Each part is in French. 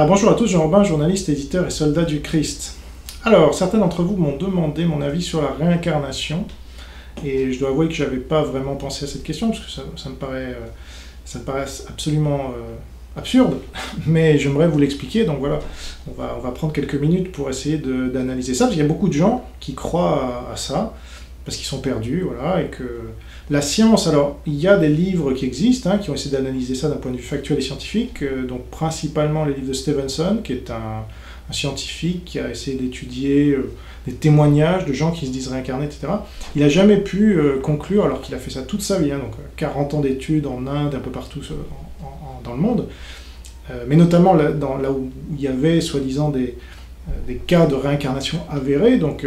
Bonjour à tous, Jean-Robin, journaliste, éditeur et soldat du Christ. Alors, certains d'entre vous m'ont demandé mon avis sur la réincarnation, et je dois avouer que je n'avais pas vraiment pensé à cette question, parce que ça me paraît absolument absurde, mais j'aimerais vous l'expliquer, donc voilà, on va prendre quelques minutes pour essayer d'analyser ça, parce qu'il y a beaucoup de gens qui croient à ça, parce qu'ils sont perdus, voilà, et que la science, alors, il y a des livres qui existent, qui ont essayé d'analyser ça d'un point de vue factuel et scientifique, donc principalement les livres de Stevenson, qui est un scientifique qui a essayé d'étudier des témoignages de gens qui se disent réincarnés, etc. Il n'a jamais pu conclure, alors qu'il a fait ça toute sa vie, donc 40 ans d'études en Inde, un peu partout dans le monde, mais notamment là où il y avait soi-disant des cas de réincarnation avérés, donc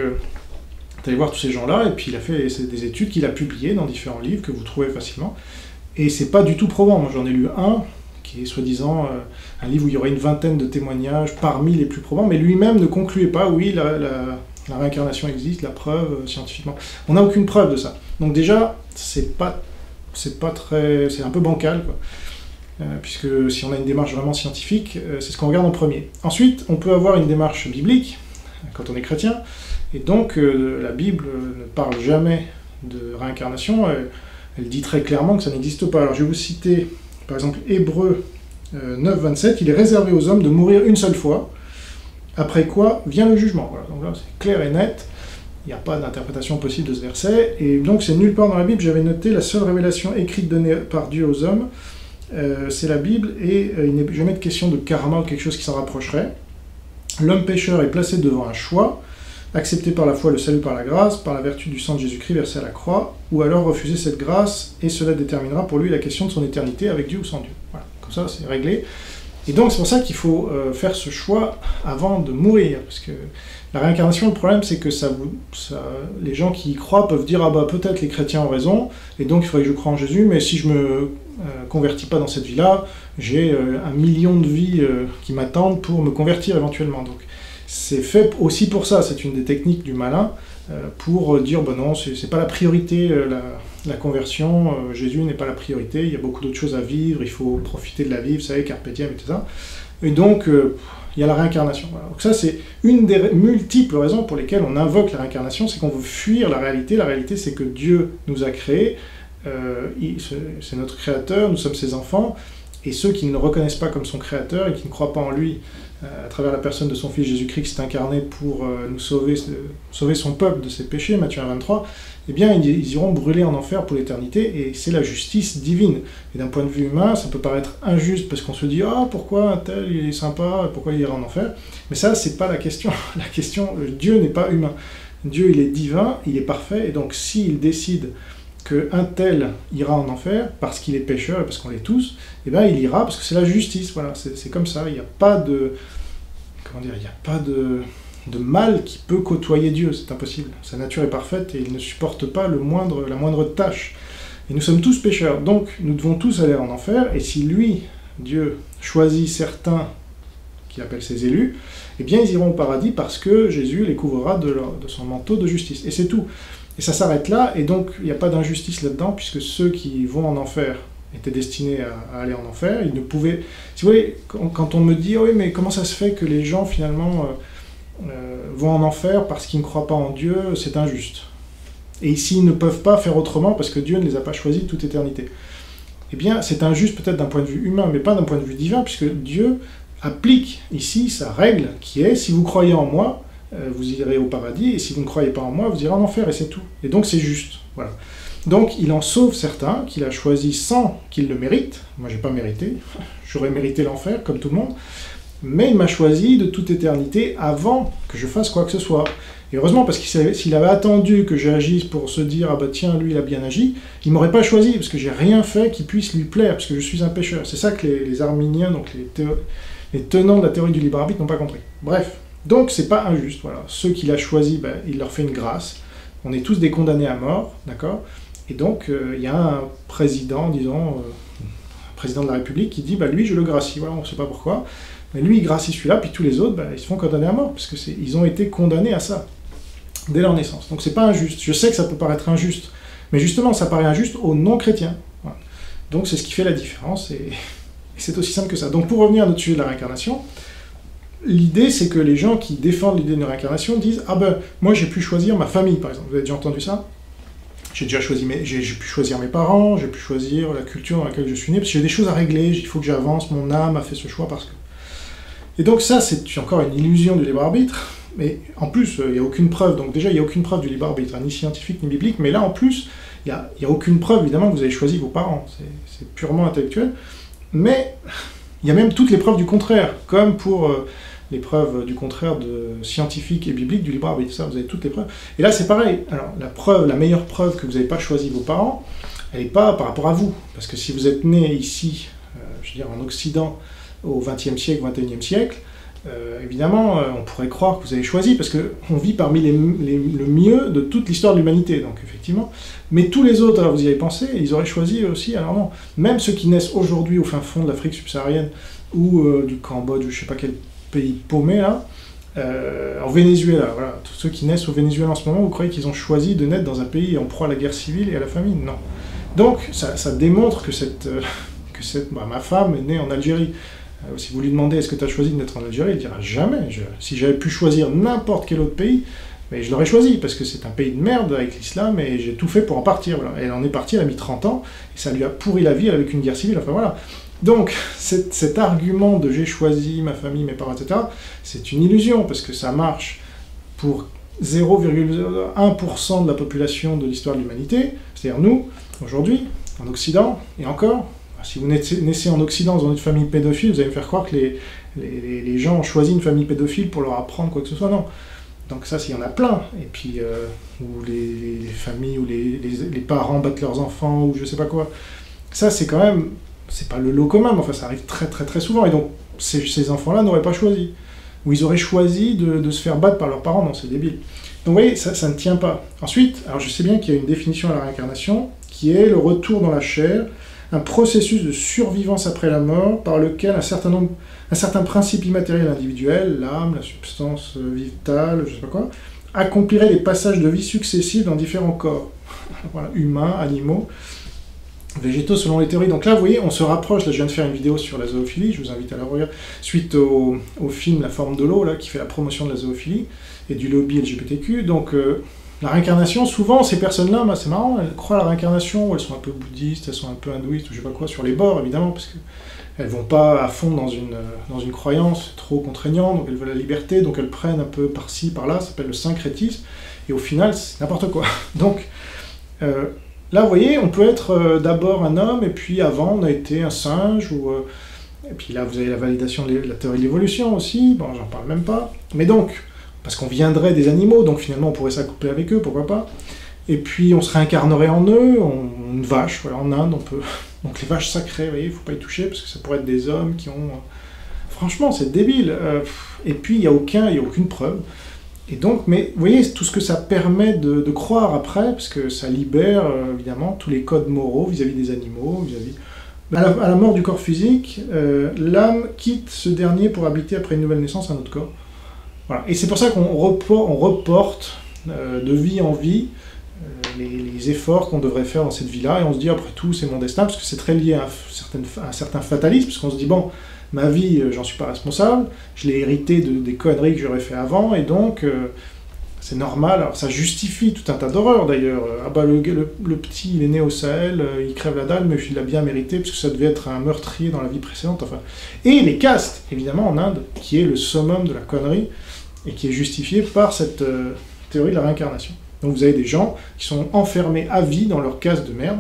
vous allez voir tous ces gens-là, et puis il a fait des études qu'il a publiées dans différents livres que vous trouvez facilement, et c'est pas du tout probant. Moi j'en ai lu un, qui est soi-disant un livre où il y aurait une vingtaine de témoignages parmi les plus probants, mais lui-même ne concluait pas, oui, la réincarnation existe, la preuve scientifiquement. On n'a aucune preuve de ça. Donc déjà, c'est un peu bancal, quoi. Puisque si on a une démarche vraiment scientifique, c'est ce qu'on regarde en premier. Ensuite, on peut avoir une démarche biblique, quand on est chrétien, et donc la Bible ne parle jamais de réincarnation, elle dit très clairement que ça n'existe pas. Alors je vais vous citer, par exemple, Hébreux 9, 27, il est réservé aux hommes de mourir une seule fois, après quoi vient le jugement. Voilà, donc là c'est clair et net, il n'y a pas d'interprétation possible de ce verset, et donc c'est nulle part dans la Bible, j'avais noté la seule révélation écrite donnée par Dieu aux hommes, c'est la Bible, et il n'est jamais de question de karma ou quelque chose qui s'en rapprocherait. L'homme pécheur est placé devant un choix, accepter par la foi le salut par la grâce, par la vertu du sang de Jésus-Christ versé à la croix, ou alors refuser cette grâce, et cela déterminera pour lui la question de son éternité avec Dieu ou sans Dieu. Voilà, comme ça c'est réglé. Et donc c'est pour ça qu'il faut faire ce choix avant de mourir, parce que la réincarnation, le problème c'est que les gens qui y croient peuvent dire « Ah bah peut-être les chrétiens ont raison, et donc il faudrait que je croie en Jésus, mais si je me convertis pas dans cette vie-là, j'ai 1 million de vies qui m'attendent pour me convertir éventuellement. » Donc c'est fait aussi pour ça, c'est une des techniques du malin, pour dire bah non, c'est pas la priorité, la conversion, Jésus n'est pas la priorité, il y a beaucoup d'autres choses à vivre, il faut profiter de la vie, vous savez, carpe diem et tout ça. Et donc, il y a la réincarnation. Voilà. Donc ça, c'est une des multiples raisons pour lesquelles on invoque la réincarnation, c'est qu'on veut fuir la réalité. La réalité, c'est que Dieu nous a créés, c'est notre créateur, nous sommes ses enfants, et ceux qui ne le reconnaissent pas comme son créateur et qui ne croient pas en lui, à travers la personne de son fils Jésus-Christ qui s'est incarné pour nous sauver son peuple de ses péchés, Matthieu 1, 23, eh bien ils iront brûler en enfer pour l'éternité, et c'est la justice divine. Et d'un point de vue humain, ça peut paraître injuste, parce qu'on se dit « Ah, pourquoi un tel, il est sympa, pourquoi il ira en enfer ?» Mais ça, c'est pas la question. La question, Dieu n'est pas humain. Dieu, il est divin, il est parfait, et donc s'il décide qu'un tel ira en enfer parce qu'il est pécheur et parce qu'on l'est tous, eh bien il ira parce que c'est la justice, voilà, c'est comme ça, il n'y a pas de... Comment dire, il n'y a pas de mal qui peut côtoyer Dieu, c'est impossible. Sa nature est parfaite et il ne supporte pas la moindre tâche. Et nous sommes tous pécheurs, donc nous devons tous aller en enfer, et si lui, Dieu, choisit certains qu'il appelle ses élus, eh bien ils iront au paradis parce que Jésus les couvrira de son manteau de justice, et c'est tout. Et ça s'arrête là, et donc il n'y a pas d'injustice là-dedans, puisque ceux qui vont en enfer étaient destinés à aller en enfer, ils ne pouvaient... Si vous voyez, quand on me dit oh, « oui, mais comment ça se fait que les gens, finalement, vont en enfer parce qu'ils ne croient pas en Dieu, c'est injuste. » Et s'ils ne peuvent pas faire autrement, parce que Dieu ne les a pas choisis de toute éternité. Eh bien, c'est injuste peut-être d'un point de vue humain, mais pas d'un point de vue divin, puisque Dieu applique ici sa règle, qui est « si vous croyez en moi, vous irez au paradis, et si vous ne croyez pas en moi, vous irez en enfer, et c'est tout. » Et donc c'est juste, voilà. Donc il en sauve certains, qu'il a choisis sans qu'ils le méritent. Moi j'ai pas mérité, j'aurais mérité l'enfer, comme tout le monde, mais il m'a choisi de toute éternité avant que je fasse quoi que ce soit. Et heureusement, parce qu'il s'il avait attendu que j'agisse pour se dire « Ah bah tiens, lui il a bien agi », il m'aurait pas choisi, parce que j'ai rien fait qui puisse lui plaire, parce que je suis un pécheur. C'est ça que les arminiens, donc les tenants de la théorie du libre arbitre n'ont pas compris. Bref. Donc c'est pas injuste, voilà. Ceux qu'il a choisis, ben, il leur fait une grâce. On est tous des condamnés à mort, d'accord? Et donc il y a un président, disons, un président de la République qui dit bah, lui je le gracie, voilà, on ne sait pas pourquoi, mais lui il gracie celui-là, puis tous les autres, bah, ils se font condamner à mort, parce qu'ils ont été condamnés à ça, dès leur naissance. Donc c'est pas injuste. Je sais que ça peut paraître injuste, mais justement ça paraît injuste aux non-chrétiens. Voilà. Donc c'est ce qui fait la différence, et c'est aussi simple que ça. Donc pour revenir à notre sujet de la réincarnation, l'idée, c'est que les gens qui défendent l'idée d'une réincarnation disent « Ah ben, moi j'ai pu choisir ma famille, par exemple. » Vous avez déjà entendu ça? J'ai pu choisir mes parents, j'ai pu choisir la culture dans laquelle je suis né, parce que j'ai des choses à régler, il faut que j'avance, mon âme a fait ce choix parce que... Et donc ça, c'est encore une illusion du libre arbitre, mais en plus, il n'y a aucune preuve. Donc déjà, il n'y a aucune preuve du libre arbitre, ni scientifique, ni biblique, mais là, en plus, il n'y a aucune preuve, évidemment, que vous avez choisi vos parents. C'est purement intellectuel. Mais il y a même toutes les preuves du contraire, comme pour les preuves du contraire de scientifique et biblique du libre arbitre. Ça, vous avez toutes les preuves. Et là, c'est pareil. Alors, la meilleure preuve que vous n'avez pas choisi vos parents, elle n'est pas par rapport à vous. Parce que si vous êtes né ici, je veux dire, en Occident, au XXe siècle, XXIe siècle, évidemment, on pourrait croire que vous avez choisi, parce qu'on vit parmi le mieux de toute l'histoire de l'humanité, donc effectivement. Mais tous les autres, alors vous y avez pensé, ils auraient choisi aussi, alors non. Même ceux qui naissent aujourd'hui au fin fond de l'Afrique subsaharienne, ou du Cambodge, ou je sais pas quel pays paumé, là, en Venezuela, voilà. Tous ceux qui naissent au Venezuela en ce moment, vous croyez qu'ils ont choisi de naître dans un pays en proie à la guerre civile et à la famine? Non. Donc, ça démontre que ma femme est née en Algérie. Si vous lui demandez est-ce que tu as choisi de naître en Algérie, il dira jamais. Si j'avais pu choisir n'importe quel autre pays, mais je l'aurais choisi, parce que c'est un pays de merde avec l'islam, et j'ai tout fait pour en partir. Voilà. Elle en est partie, elle a mis 30 ans, et ça lui a pourri la vie avec une guerre civile, enfin voilà. Donc, cet argument de j'ai choisi ma famille, mes parents, etc., c'est une illusion, parce que ça marche pour 0,1% de la population de l'histoire de l'humanité, c'est-à-dire nous, aujourd'hui, en Occident, et encore. Si vous naissez en Occident dans une famille pédophile, vous allez me faire croire que les gens ont choisi une famille pédophile pour leur apprendre quoi que ce soit. Non. Donc ça, s'il y en a plein. Et puis, où les familles, où les parents battent leurs enfants, ou je sais pas quoi. Ça, c'est quand même... C'est pas le lot commun, mais enfin, ça arrive très très très souvent. Et donc, ces enfants-là n'auraient pas choisi. Ou ils auraient choisi de se faire battre par leurs parents. Non, c'est débile. Donc vous voyez, ça ne tient pas. Ensuite, alors je sais bien qu'il y a une définition à la réincarnation, qui est le retour dans la chair, un processus de survivance après la mort par lequel un certain principe immatériel individuel, l'âme, la substance vitale, je sais pas quoi, accomplirait des passages de vie successifs dans différents corps, voilà, humains, animaux, végétaux selon les théories. Donc là, vous voyez, on se rapproche, là je viens de faire une vidéo sur la zoophilie, je vous invite à la regarder, suite au film La forme de l'eau, là, qui fait la promotion de la zoophilie, et du lobby LGBTQ, donc... La réincarnation, souvent, ces personnes-là, c'est marrant, elles croient à la réincarnation, ou elles sont un peu bouddhistes, elles sont un peu hindouistes, ou je sais pas quoi, sur les bords, évidemment, parce qu'elles vont pas à fond dans une croyance trop contraignante, donc elles veulent la liberté, donc elles prennent un peu par-ci, par-là, ça s'appelle le syncrétisme, et au final, c'est n'importe quoi. Donc, là, vous voyez, on peut être d'abord un homme, et puis avant, on a été un singe, et puis là, vous avez la validation de la théorie de l'évolution aussi, bon, j'en parle même pas, mais donc... Parce qu'on viendrait des animaux, donc finalement on pourrait s'accoupler avec eux, pourquoi pas. Et puis on se réincarnerait en eux, une vache, voilà, en Inde, on peut... Donc les vaches sacrées, vous voyez, il faut pas y toucher, parce que ça pourrait être des hommes qui ont... Franchement, c'est débile. Et puis il n'y a aucune preuve. Et donc, mais vous voyez, tout ce que ça permet de croire après, parce que ça libère, évidemment, tous les codes moraux vis-à-vis des animaux, vis-à-vis... À la mort du corps physique, l'âme quitte ce dernier pour habiter après une nouvelle naissance un autre corps. Voilà. Et c'est pour ça qu'on reporte de vie en vie les efforts qu'on devrait faire dans cette vie-là, et on se dit, après tout, c'est mon destin, parce que c'est très lié à un certain fatalisme, parce qu'on se dit, bon, ma vie, j'en suis pas responsable, je l'ai hérité des conneries que j'aurais fait avant, et donc, c'est normal. Alors ça justifie tout un tas d'horreurs, d'ailleurs. Ah bah, le petit, il est né au Sahel, il crève la dalle, mais il l'a bien mérité, parce que ça devait être un meurtrier dans la vie précédente, enfin... Et les castes, évidemment, en Inde, qui est le summum de la connerie, et qui est justifié par cette théorie de la réincarnation. Donc vous avez des gens qui sont enfermés à vie dans leur caste de merde,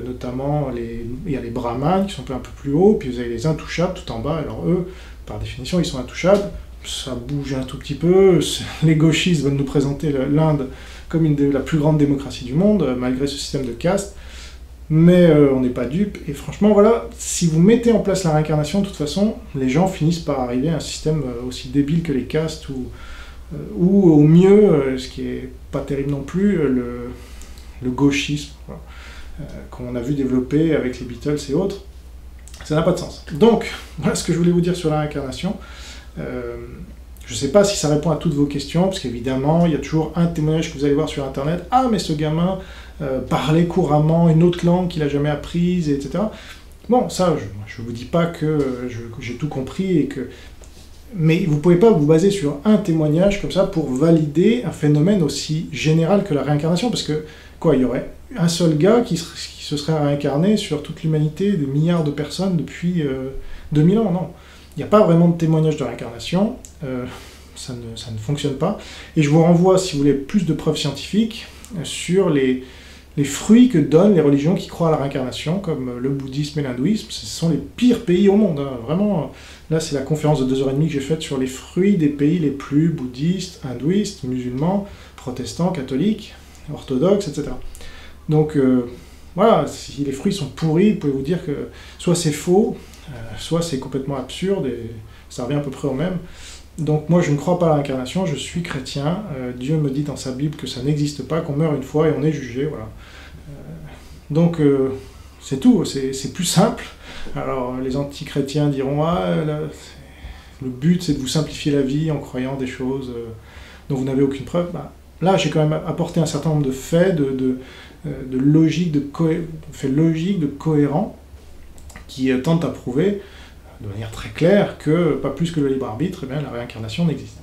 notamment il y a les brahmanes qui sont un peu plus haut, puis vous avez les intouchables tout en bas, alors eux, par définition, ils sont intouchables, ça bouge un tout petit peu, les gauchistes veulent nous présenter l'Inde comme la plus grande démocratie du monde, malgré ce système de caste, mais on n'est pas dupes, et franchement, voilà, si vous mettez en place la réincarnation, de toute façon, les gens finissent par arriver à un système aussi débile que les castes, ou au mieux, ce qui est pas terrible non plus, le gauchisme, voilà, qu'on a vu développer avec les Beatles et autres, ça n'a pas de sens. Donc, voilà ce que je voulais vous dire sur la réincarnation. Je ne sais pas si ça répond à toutes vos questions, parce qu'évidemment, il y a toujours un témoignage que vous allez voir sur Internet. « Ah, mais ce gamin parlait couramment une autre langue qu'il n'a jamais apprise, etc. » Bon, ça, je ne vous dis pas que j'ai tout compris et que Mais vous ne pouvez pas vous baser sur un témoignage comme ça pour valider un phénomène aussi général que la réincarnation, parce que, quoi, il y aurait un seul gars qui se serait réincarné sur toute l'humanité, des milliards de personnes depuis 2000 ans, non. Il n'y a pas vraiment de témoignage de réincarnation, ça ne fonctionne pas. Et je vous renvoie, si vous voulez, plus de preuves scientifiques sur les fruits que donnent les religions qui croient à la réincarnation, comme le bouddhisme et l'hindouisme. Ce sont les pires pays au monde, hein. Vraiment. Là, c'est la conférence de 2h30 que j'ai faite sur les fruits des pays les plus bouddhistes, hindouistes, musulmans, protestants, catholiques, orthodoxes, etc. Donc, voilà, si les fruits sont pourris, vous pouvez vous dire que soit c'est faux, soit c'est complètement absurde, et ça revient à peu près au même. Donc moi je ne crois pas à la réincarnation, je suis chrétien, Dieu me dit dans sa Bible que ça n'existe pas, qu'on meurt une fois et on est jugé, voilà. Donc c'est tout, c'est plus simple. Alors les anti-chrétiens diront « Ah, là, le but c'est de vous simplifier la vie en croyant des choses dont vous n'avez aucune preuve. » Là j'ai quand même apporté un certain nombre de faits, de logique, faits logiques, de cohérents, qui tentent à prouver de manière très claire que, pas plus que le libre arbitre, eh bien, la réincarnation n'existe.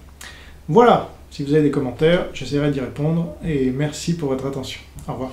Voilà, si vous avez des commentaires, j'essaierai d'y répondre, et merci pour votre attention. Au revoir.